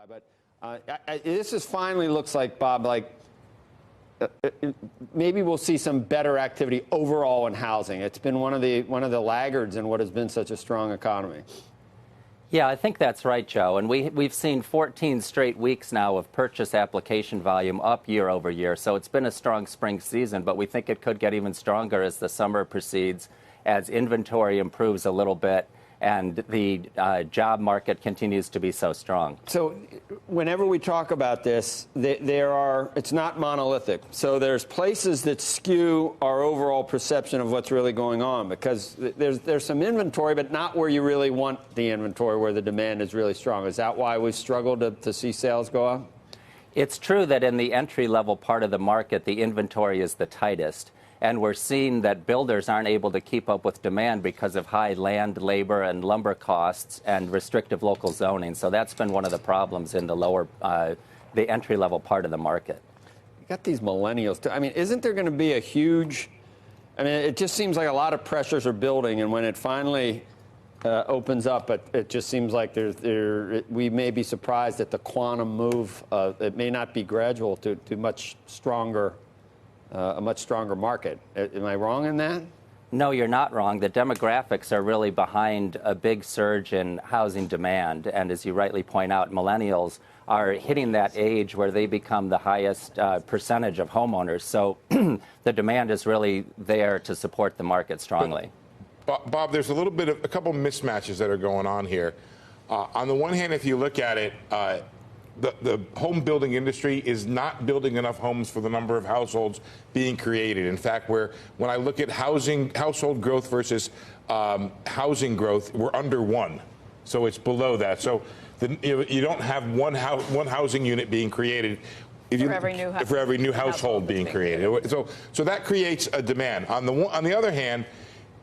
But this is finally looks like, Bob, like maybe we'll see some better activity overall in housing. It's been one of the laggards in what has been such a strong economy. Yeah, I think that's right, Joe. And we've seen 14 straight weeks now of purchase application volume up year over year. So it's been a strong spring season, but we think it could get even stronger as the summer proceeds, as inventory improves a little bit, and the job market continues to be so strong. So whenever we talk about this, it's not monolithic. So there's places that skew our overall perception of what's really going on, because there's some inventory, but not where you really want the inventory, where the demand is really strong. Is that why we've struggled to see sales go up? It's true that in the entry-level part of the market, the inventory is the tightest. And we're seeing that builders aren't able to keep up with demand because of high land, labor, and lumber costs and restrictive local zoning. So that's been one of the problems in the the entry-level part of the market. You got these millennials too. I mean, isn't there going to be a huge? I mean, it just seems like a lot of pressures are building, and when it finally opens up, it just seems like we may be surprised at the quantum move. It may not be gradual to much stronger. A much stronger market. Am I wrong in that? No, you're not wrong. The demographics are really behind a big surge in housing demand. And as you rightly point out, millennials are hitting that age where they become the highest percentage of homeowners. So the demand is really there to support the market strongly. Bob, there's a couple mismatches that are going on here. On the one hand, if you look at it, the home building industry is not building enough homes for the number of households being created. In fact, when I look at household growth versus housing growth, we're under 1. So it's below that. So you don't have one housing unit being created for every new household being created. So that creates a demand. On the other hand,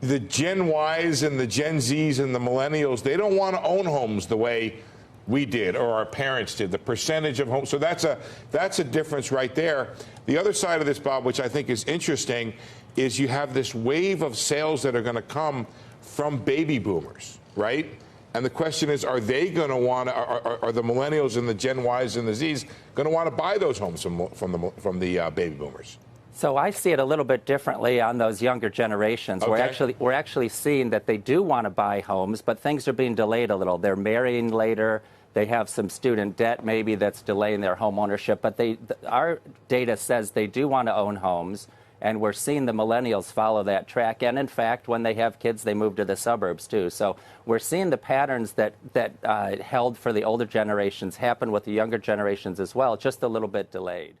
the Gen Ys and the Gen Zs and the millennials, they don't want to own homes the way we did, or our parents did. The percentage of homes. So that's a difference right there. The other side of this, Bob, which I think is interesting, is you have this wave of sales that are going to come from baby boomers, right? And the question is, are they going to want to? Are the millennials and the Gen Ys and the Zs going to want to buy those homes from the baby boomers? So I see it a little bit differently on those younger generations. Okay. We're actually seeing that they do want to buy homes, but things are being delayed a little. They're marrying later. They have some student debt maybe that's delaying their home ownership, but our data says they do want to own homes, and we're seeing the millennials follow that track. And in fact, when they have kids, they move to the suburbs too. So we're seeing the patterns that held for the older generations happen with the younger generations as well, just a little bit delayed.